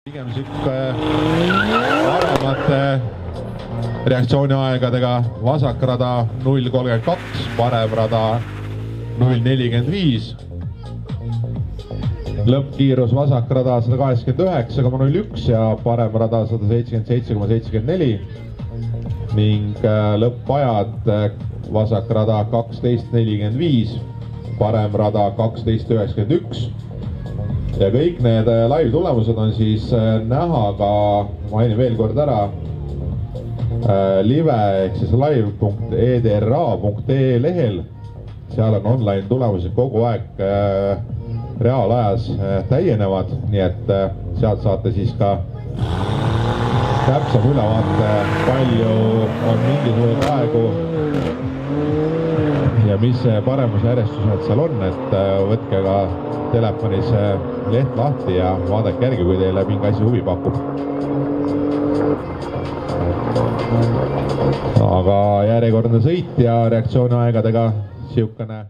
Pigem siuke paremate reaktsiooniaegadega vasakrada 0.32, parem rada 0.45. Lõppkiirus vasakrada 189,01 ja parem rada 177,74 ning lõppajad vasakrada 12.45, parem rada 12.91. Ja kõik need live tulemused on siis näha ka, mainin veel kord ära, live ehk siis live.edra.ee lehel. Seal on online tulemused kogu aeg reaalajas täienevad, nii et sealt saate siis ka täpsem ülevaate, palju on mingisugune aegu ja mis paremusjärjestused seal on, et võtke ka telefonis leht lahti ja vaadake järgi, kui teile mingi asi huvi pakub. Aga järjekordne sõit ja reaktsiooniaegadega siukene